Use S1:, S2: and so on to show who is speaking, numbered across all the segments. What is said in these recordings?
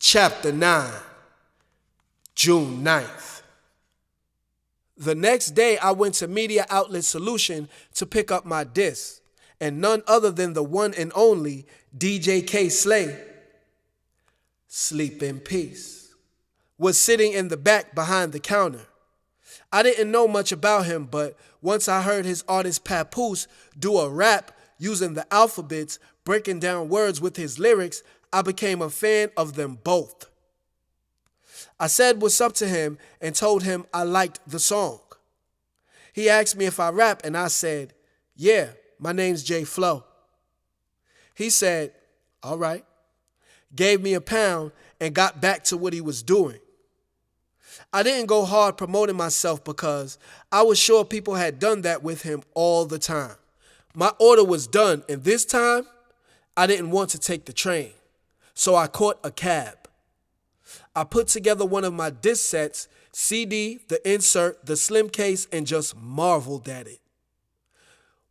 S1: Chapter 9, June 9th. The next day, I went to Media Outlet Solution to pick up my disc, and none other than the one and only DJ K Slay, sleep in peace, was sitting in the back behind the counter. I didn't know much about him, but once I heard his artist Papoose do a rap using the alphabets, breaking down words with his lyrics, I became a fan of them both. I said what's up to him and told him I liked the song. He asked me if I rap, and I said, yeah, my name's JayFlo. He said, all right, gave me £1 and got back to what he was doing. I didn't go hard promoting myself because I was sure people had done that with him all the time. My order was done, and this time, I didn't want to take the train, so I caught a cab. I put together one of my disc sets, CD, the insert, the slim case, and just marveled at it.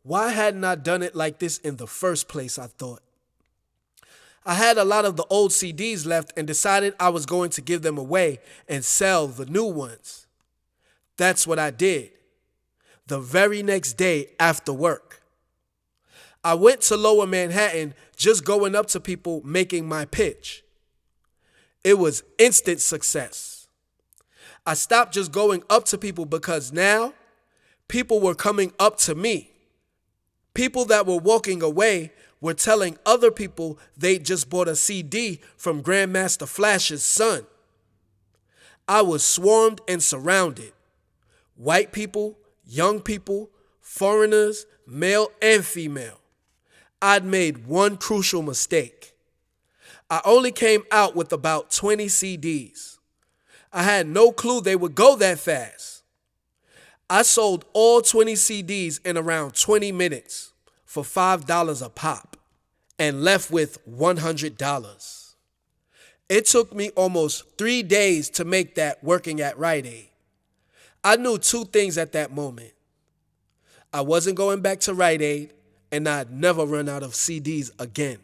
S1: Why hadn't I done it like this in the first place, I thought. I had a lot of the old CDs left and decided I was going to give them away and sell the new ones. That's what I did. The very next day after work, I went to Lower Manhattan, just going up to people making my pitch. It was instant success. I stopped just going up to people because now people were coming up to me. People that were walking away were telling other people they just bought a CD from Grandmaster Flash's son. I was swarmed and surrounded. White people, young people, foreigners, male and female. I'd made one crucial mistake. I only came out with about 20 CDs. I had no clue they would go that fast. I sold all 20 CDs in around 20 minutes for $5 a pop and left with $100. It took me almost 3 days to make that working at Rite Aid. I knew two things at that moment. I wasn't going back to Rite Aid, and I'd never run out of CDs again.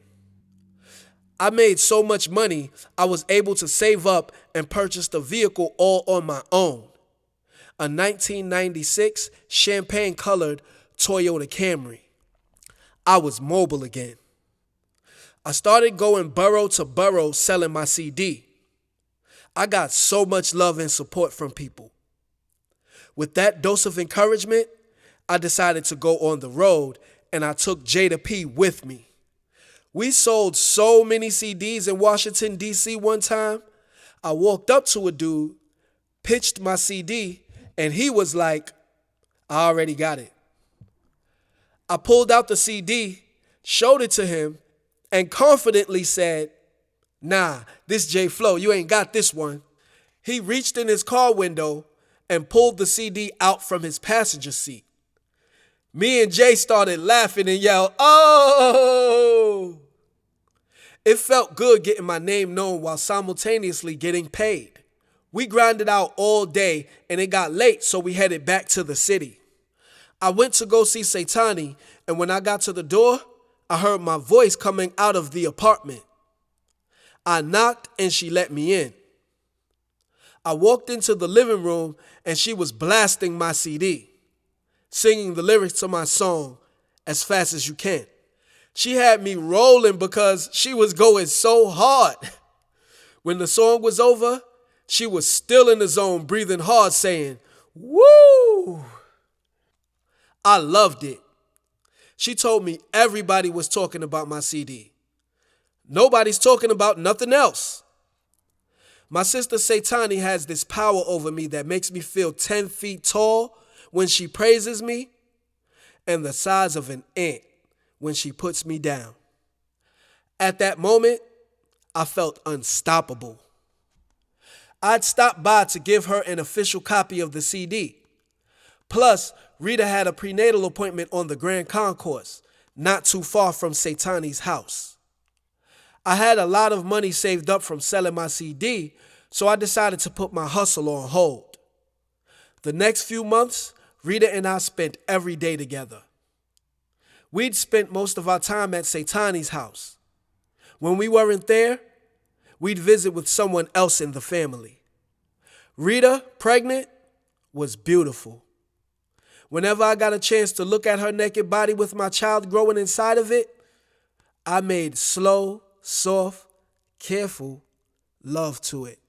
S1: I made so much money, I was able to save up and purchase the vehicle all on my own. A 1996 champagne-colored Toyota Camry. I was mobile again. I started going borough to borough selling my CD. I got so much love and support from people. With that dose of encouragement, I decided to go on the road, and I took Jada P with me. We sold so many CDs in Washington, D.C. one time. I walked up to a dude, pitched my CD, and he was like, I already got it. I pulled out the CD, showed it to him, and confidently said, nah, this JayFlo, you ain't got this one. He reached in his car window and pulled the CD out from his passenger seat. Me and Jay started laughing and yelled, oh! It felt good getting my name known while simultaneously getting paid. We grinded out all day and it got late, so we headed back to the city. I went to go see Satani, and when I got to the door, I heard my voice coming out of the apartment. I knocked and she let me in. I walked into the living room and she was blasting my CD, singing the lyrics to my song, As Fast As You Can. She had me rolling because she was going so hard. When the song was over, she was still in the zone, breathing hard, saying, woo! I loved it. She told me everybody was talking about my CD. Nobody's talking about nothing else. My sister Satani has this power over me that makes me feel 10 feet tall when she praises me and the size of an ant when she puts me down. At that moment, I felt unstoppable. I'd stopped by to give her an official copy of the CD. Plus, Rita had a prenatal appointment on the Grand Concourse, not too far from Satani's house. I had a lot of money saved up from selling my CD, so I decided to put my hustle on hold. The next few months, Rita and I spent every day together. We'd spent most of our time at Satani's house. When we weren't there, we'd visit with someone else in the family. Rita, pregnant, was beautiful. Whenever I got a chance to look at her naked body with my child growing inside of it, I made slow, soft, careful love to it.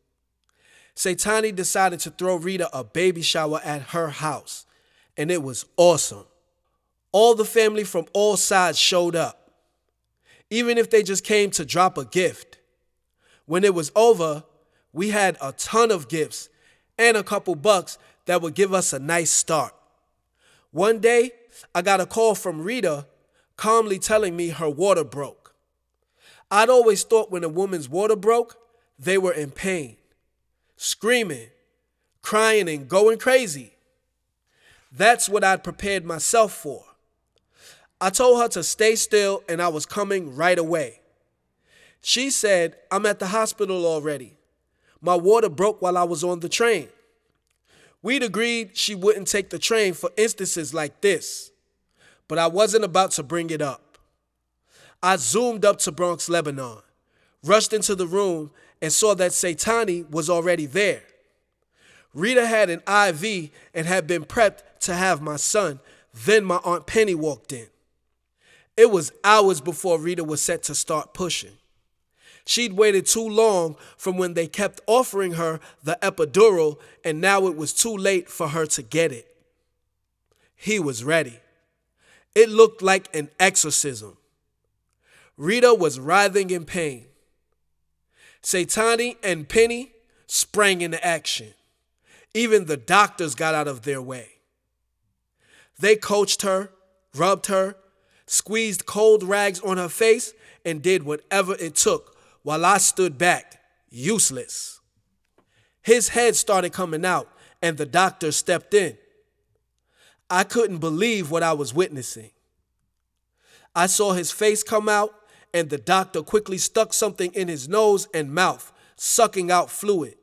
S1: Saitani decided to throw Rita a baby shower at her house, and it was awesome. All the family from all sides showed up, even if they just came to drop a gift. When it was over, we had a ton of gifts and a couple bucks that would give us a nice start. One day, I got a call from Rita calmly telling me her water broke. I'd always thought when a woman's water broke, they were in pain, screaming, crying, and going crazy. That's what I'd prepared myself for. I told her to stay still and I was coming right away. She said, "I'm at the hospital already. My water broke while I was on the train." We'd agreed she wouldn't take the train for instances like this, but I wasn't about to bring it up. I zoomed up to Bronx, Lebanon, rushed into the room, and saw that Saitani was already there. Rita had an IV and had been prepped to have my son. Then my Aunt Penny walked in. It was hours before Rita was set to start pushing. She'd waited too long from when they kept offering her the epidural, and now it was too late for her to get it. He was ready. It looked like an exorcism. Rita was writhing in pain. Saitani and Penny sprang into action. Even the doctors got out of their way. They coached her, rubbed her, squeezed cold rags on her face, and did whatever it took while I stood back, useless. His head started coming out, and the doctor stepped in. I couldn't believe what I was witnessing. I saw his face come out, and the doctor quickly stuck something in his nose and mouth, sucking out fluid.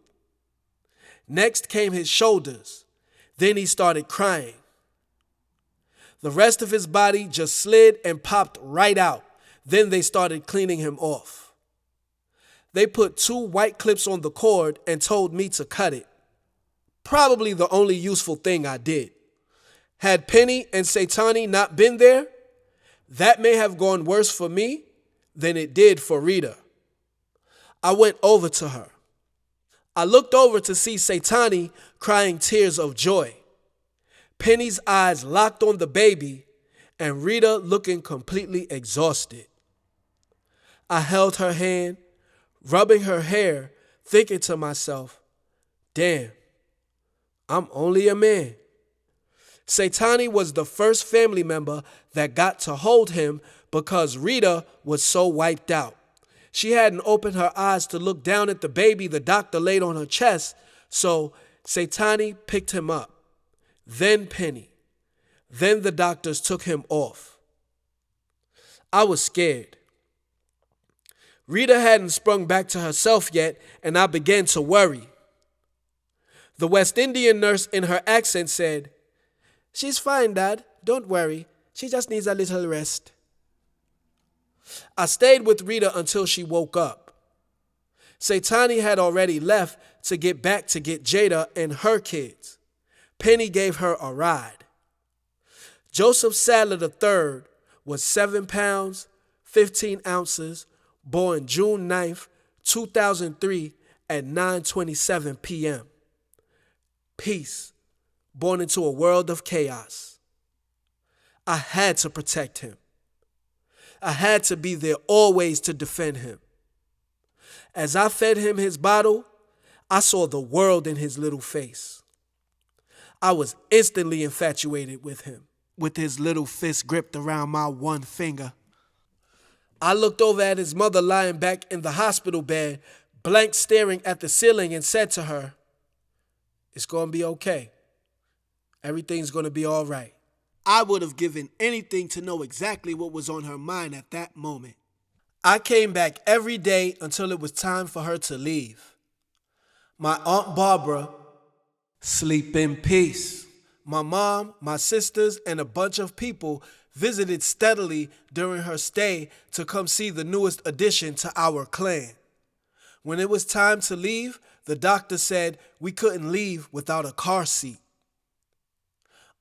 S1: Next came his shoulders. Then he started crying. The rest of his body just slid and popped right out. Then they started cleaning him off. They put 2 white clips on the cord and told me to cut it. Probably the only useful thing I did. Had Penny and Saitani not been there, that may have gone worse for me than it did for Rita. I went over to her. I looked over to see Saitani crying tears of joy, Penny's eyes locked on the baby, and Rita looking completely exhausted. I held her hand, rubbing her hair, thinking to myself, damn, I'm only a man. Saitani was the first family member that got to hold him because Rita was so wiped out. She hadn't opened her eyes to look down at the baby the doctor laid on her chest, so Saitani picked him up. Then Penny. Then the doctors took him off. I was scared. Rita hadn't sprung back to herself yet, and I began to worry. The West Indian nurse in her accent said, "She's fine, Dad. Don't worry. She just needs a little rest." I stayed with Rita until she woke up. Saitani had already left to get back to get Jada and her kids. Penny gave her a ride. Joseph Sadler III was 7 pounds, 15 ounces, born June 9th, 2003 at 9:27 p.m. Peace, born into a world of chaos. I had to protect him. I had to be there always to defend him. As I fed him his bottle, I saw the world in his little face. I was instantly infatuated with him, with his little fist gripped around my one finger. I looked over at his mother lying back in the hospital bed, blank staring at the ceiling, and said to her, "It's going to be okay. Everything's going to be all right." I would have given anything to know exactly what was on her mind at that moment. I came back every day until it was time for her to leave. My Aunt Barbara, sleep in peace. My mom, my sisters, and a bunch of people visited steadily during her stay to come see the newest addition to our clan. When it was time to leave, the doctor said we couldn't leave without a car seat.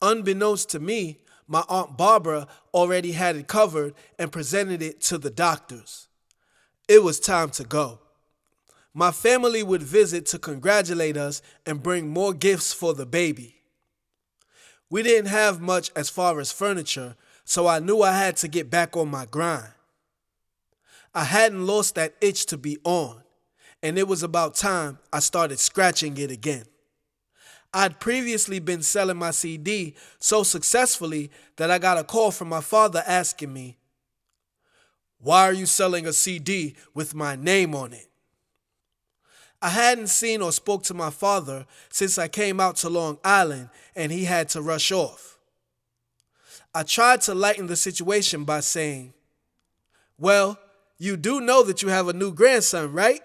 S1: Unbeknownst to me, my Aunt Barbara already had it covered and presented it to the doctors. It was time to go. My family would visit to congratulate us and bring more gifts for the baby. We didn't have much as far as furniture, so I knew I had to get back on my grind. I hadn't lost that itch to be on, and it was about time I started scratching it again. I'd previously been selling my CD so successfully that I got a call from my father asking me, "Why are you selling a CD with my name on it?" I hadn't seen or spoke to my father since I came out to Long Island and he had to rush off. I tried to lighten the situation by saying, "Well, you do know that you have a new grandson, right?"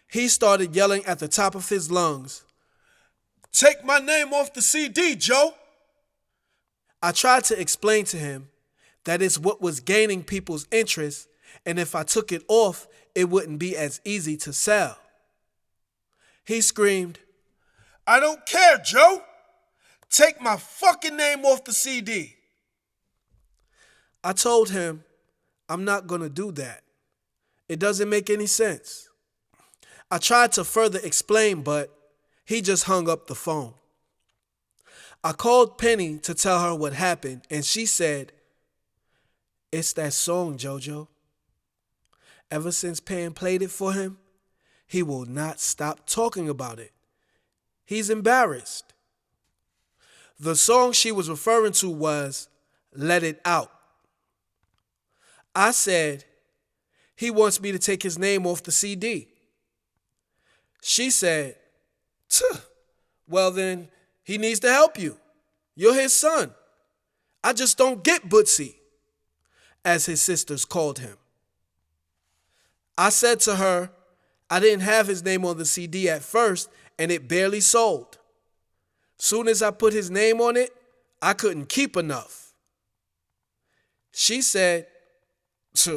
S1: He started yelling at the top of his lungs, "Take my name off the CD, Joe!" I tried to explain to him that it's what was gaining people's interest, and if I took it off, it wouldn't be as easy to sell. He screamed, "I don't care, Joe! Take my fucking name off the CD!" I told him, I'm not gonna do that. It doesn't make any sense. I tried to further explain, but he just hung up the phone. I called Penny to tell her what happened, and she said, "It's that song, JoJo. Ever since Pam played it for him, he will not stop talking about it. He's embarrassed." The song she was referring to was "Let It Out." I said, "He wants me to take his name off the CD." She said, "Well then, he needs to help you. You're his son. I just don't get Bootsy," as his sisters called him. I said to her, I didn't have his name on the CD at first and it barely sold. Soon as I put his name on it, I couldn't keep enough. She said,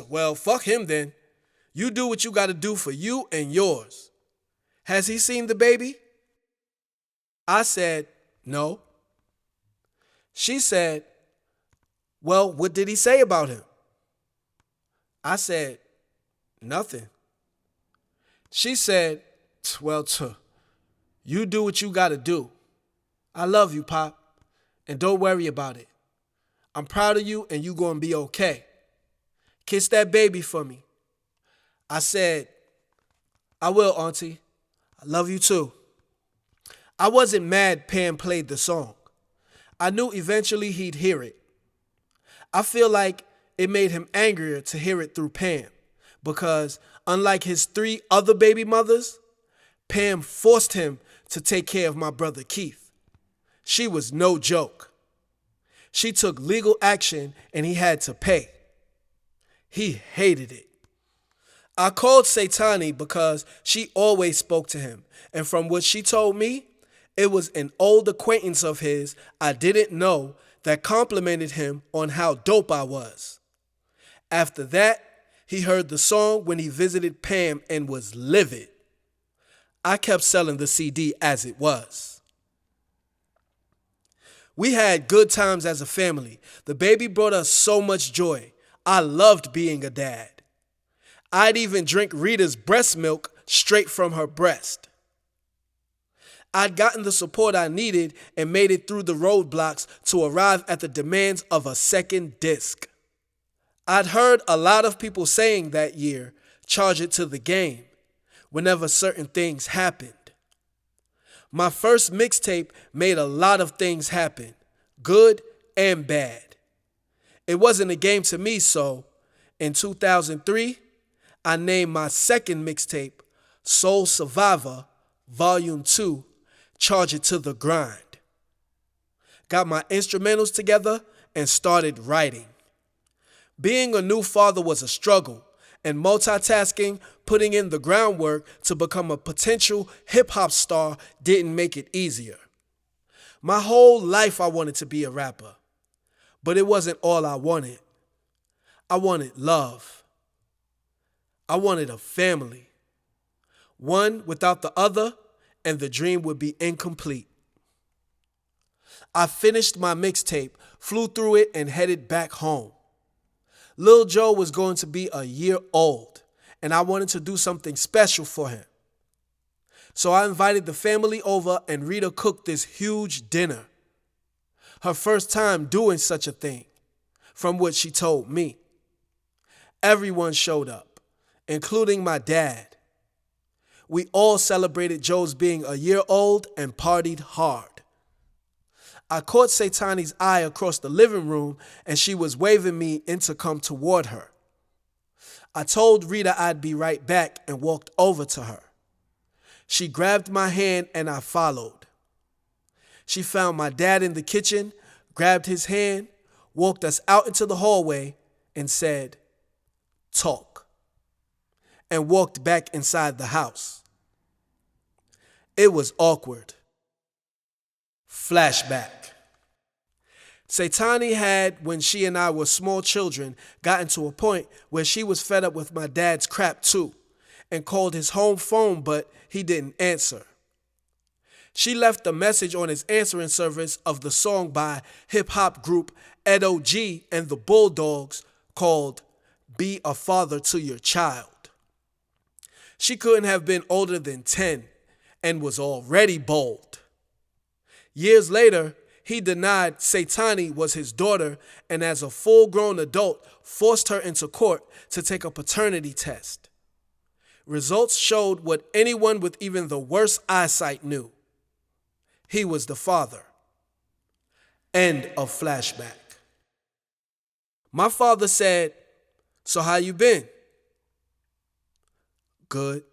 S1: "Well, fuck him then. You do what you gotta do for you and yours. Has he seen the baby?" I said, "No." She said, "Well, what did he say about him?" I said, "Nothing." She said, "Well, you do what you gotta do. I love you, Pop, and don't worry about it. I'm proud of you and you gonna be okay. Kiss that baby for me." I said, "I will, Auntie. I love you too." I wasn't mad Pam played the song. I knew eventually he'd hear it. I feel like it made him angrier to hear it through Pam because, unlike his 3 other baby mothers, Pam forced him to take care of my brother Keith. She was no joke. She took legal action and he had to pay. He hated it. I called Satani because she always spoke to him, and from what she told me, it was an old acquaintance of his I didn't know that complimented him on how dope I was. After that, he heard the song when he visited Pam and was livid. I kept selling the CD as it was. We had good times as a family. The baby brought us so much joy. I loved being a dad. I'd even drink Rita's breast milk straight from her breast. I'd gotten the support I needed and made it through the roadblocks to arrive at the demands of a second disc. I'd heard a lot of people saying that year, charge it to the game, whenever certain things happened. My first mixtape made a lot of things happen, good and bad. It wasn't a game to me, so in 2003, I named my second mixtape Soul Survivor, Volume 2, Charge It to the Grind. Got my instrumentals together and started writing. Being a new father was a struggle, and multitasking, putting in the groundwork to become a potential hip-hop star didn't make it easier. My whole life I wanted to be a rapper, but it wasn't all I wanted. I wanted love. I wanted a family. One without the other, and the dream would be incomplete. I finished my mixtape, flew through it, and headed back home. Lil Joe was going to be a year old, and I wanted to do something special for him. So I invited the family over, and Rita cooked this huge dinner. Her first time doing such a thing, from what she told me. Everyone showed up, including my dad. We all celebrated Joe's being a year old and partied hard. I caught Satani's eye across the living room, and she was waving me in to come toward her. I told Rita I'd be right back and walked over to her. She grabbed my hand and I followed. She found my dad in the kitchen, grabbed his hand, walked us out into the hallway, and said, "Talk," and walked back inside the house. It was awkward. Flashback. Satani had, when she and I were small children, gotten to a point where she was fed up with my dad's crap too, and called his home phone, but he didn't answer. She left a message on his answering service of the song by hip-hop group Edo G and the Bulldogs called "Be a Father to Your Child." She couldn't have been older than 10 and was already bold. Years later, he denied Satani was his daughter, and as a full-grown adult, forced her into court to take a paternity test. Results showed what anyone with even the worst eyesight knew. He was the father. End of flashback. My father said, "So how you been?" "Good.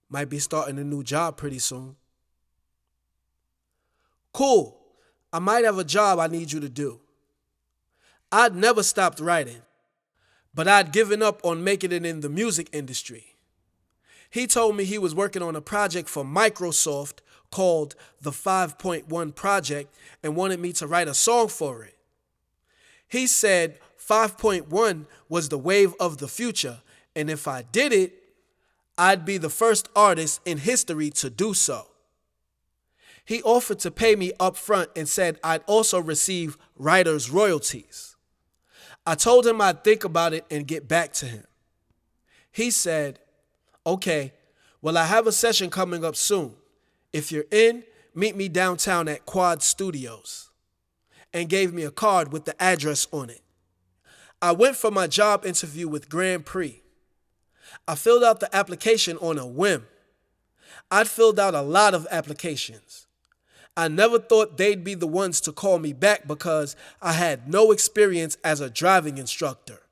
S1: Might be starting a new job pretty soon." "Cool. I might have a job I need you to do." I'd never stopped writing, but I'd given up on making it in the music industry. He told me he was working on a project for Microsoft called the 5.1 Project and wanted me to write a song for it. He said 5.1 was the wave of the future, and if I did it, I'd be the first artist in history to do so. He offered to pay me up front and said I'd also receive writer's royalties. I told him I'd think about it and get back to him. He said, "Okay, well, I have a session coming up soon. If you're in, meet me downtown at Quad Studios," and gave me a card with the address on it. I went for my job interview with Grand Prix. I filled out the application on a whim. I'd filled out a lot of applications. I never thought they'd be the ones to call me back because I had no experience as a driving instructor.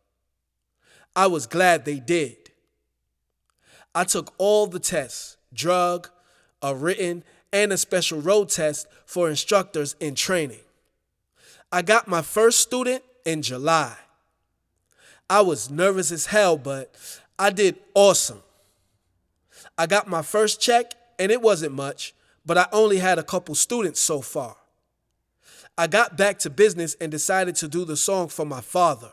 S1: I was glad they did. I took all the tests, drug, a written, and a special road test for instructors in training. I got my first student in July. I was nervous as hell, but I did awesome. I got my first check, and it wasn't much, but I only had a couple students so far. I got back to business and decided to do the song for my father.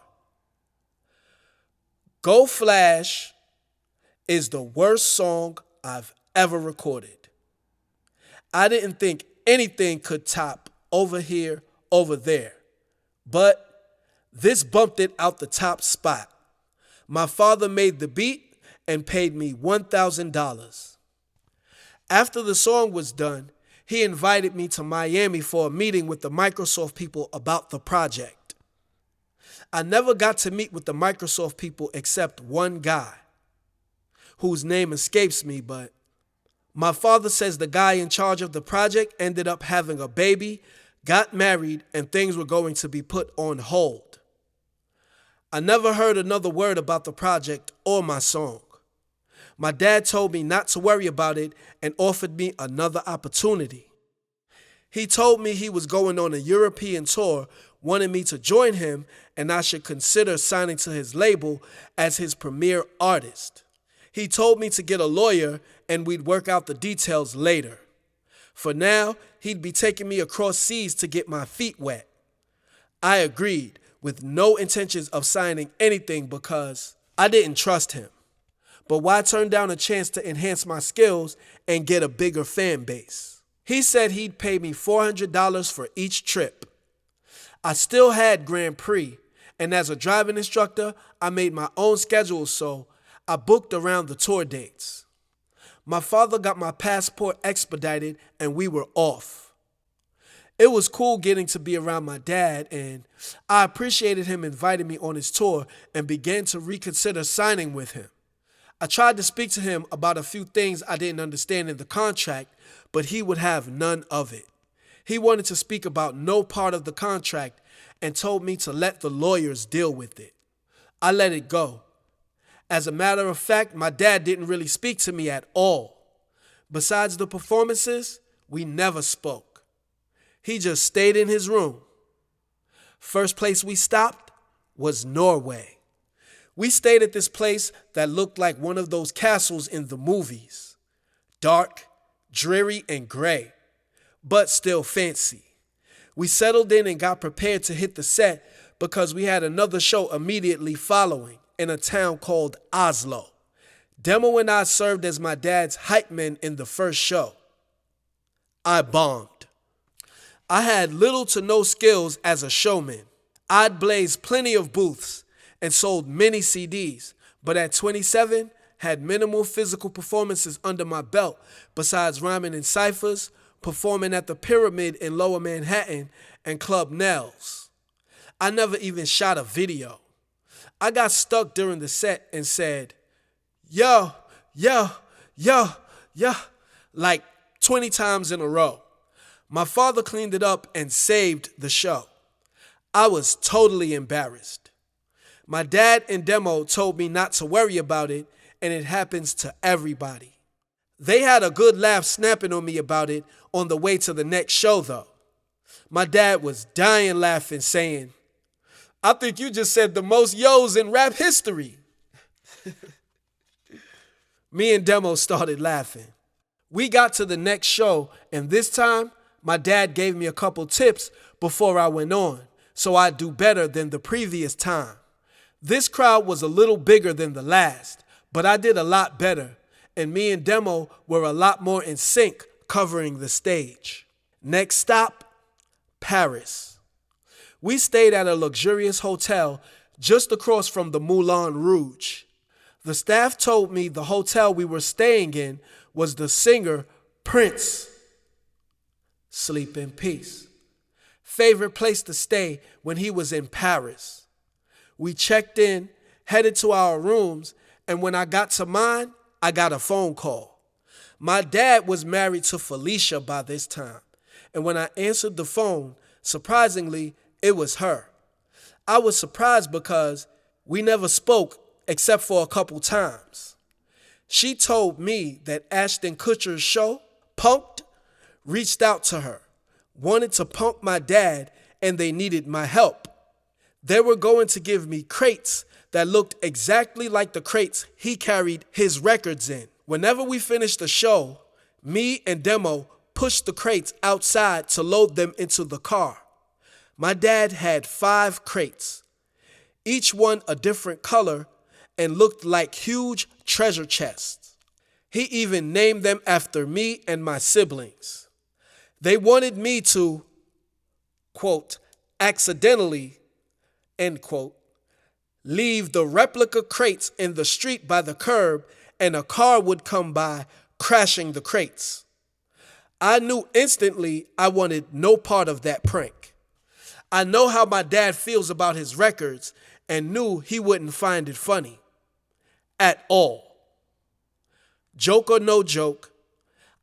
S1: Go Flash is the worst song I've ever recorded. I didn't think anything could top Over Here, Over There, but this bumped it out the top spot. My father made the beat and paid me $1,000. After the song was done, he invited me to Miami for a meeting with the Microsoft people about the project. I never got to meet with the Microsoft people except one guy, whose name escapes me, but my father says the guy in charge of the project ended up having a baby, got married, and things were going to be put on hold. I never heard another word about the project or my song. My dad told me not to worry about it and offered me another opportunity. He told me he was going on a European tour, wanted me to join him, and I should consider signing to his label as his premier artist. He told me to get a lawyer and we'd work out the details later. For now, he'd be taking me across seas to get my feet wet. I agreed, with no intentions of signing anything because I didn't trust him. but why turn down a chance to enhance my skills and get a bigger fan base? He said he'd pay me $400 for each trip. I still had Grand Prix, and as a driving instructor, I made my own schedule, so I booked around the tour dates. My father got my passport expedited, and we were off. It was cool getting to be around my dad, and I appreciated him inviting me on his tour and began to reconsider signing with him. I tried to speak to him about a few things I didn't understand in the contract, but he would have none of it. He wanted to speak about no part of the contract and told me to let the lawyers deal with it. I let it go. As a matter of fact, my dad didn't really speak to me at all. Besides the performances, we never spoke. He just stayed in his room. First place we stopped was Norway. We stayed at this place that looked like one of those castles in the movies. Dark, dreary, and gray, but still fancy. We settled in and got prepared to hit the set because we had another show immediately following in a town called Oslo. Demo and I served as my dad's hype men in the first show. I bombed. I had little to no skills as a showman. I'd blazed plenty of booths and sold many CDs, but at 27, had minimal physical performances under my belt besides rhyming in ciphers, performing at the Pyramid in Lower Manhattan, and Club Nels. I never even shot a video. I got stuck during the set and said, yo, yo, yo, yo, like 20 times in a row. My father cleaned it up and saved the show. I was totally embarrassed. My dad and Demo told me not to worry about it, and it happens to everybody. They had a good laugh snapping on me about it on the way to the next show, though. My dad was dying laughing, saying, I think you just said the most yo's in rap history. Me and Demo started laughing. We got to the next show, and this time, my dad gave me a couple tips before I went on, so I'd do better than the previous time. This crowd was a little bigger than the last, but I did a lot better, and me and Demo were a lot more in sync covering the stage. Next stop, Paris. We stayed at a luxurious hotel just across from the Moulin Rouge. The staff told me the hotel we were staying in was the singer Prince. Sleep in peace. Favorite place to stay when he was in Paris. We checked in, headed to our rooms, and when I got to mine, I got a phone call. My dad was married to Felicia by this time, and when I answered the phone, surprisingly, it was her. I was surprised because we never spoke except for a couple times. She told me that Ashton Kutcher's show, Punk'd, reached out to her, wanted to punk my dad, and they needed my help. They were going to give me crates that looked exactly like the crates he carried his records in. Whenever we finished the show, me and Demo pushed the crates outside to load them into the car. My dad had 5 crates, each one a different color and looked like huge treasure chests. He even named them after me and my siblings. They wanted me to, quote, accidentally, end quote, leave the replica crates in the street by the curb and a car would come by crashing the crates. I knew instantly I wanted no part of that prank. I know how my dad feels about his records and knew he wouldn't find it funny. At all. Joke or no joke,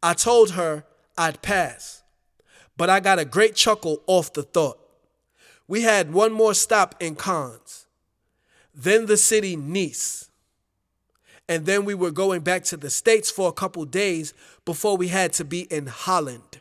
S1: I told her I'd pass. But I got a great chuckle off the thought. We had one more stop in Cannes. Then the city Nice. And then we were going back to the States for a couple days before we had to be in Holland.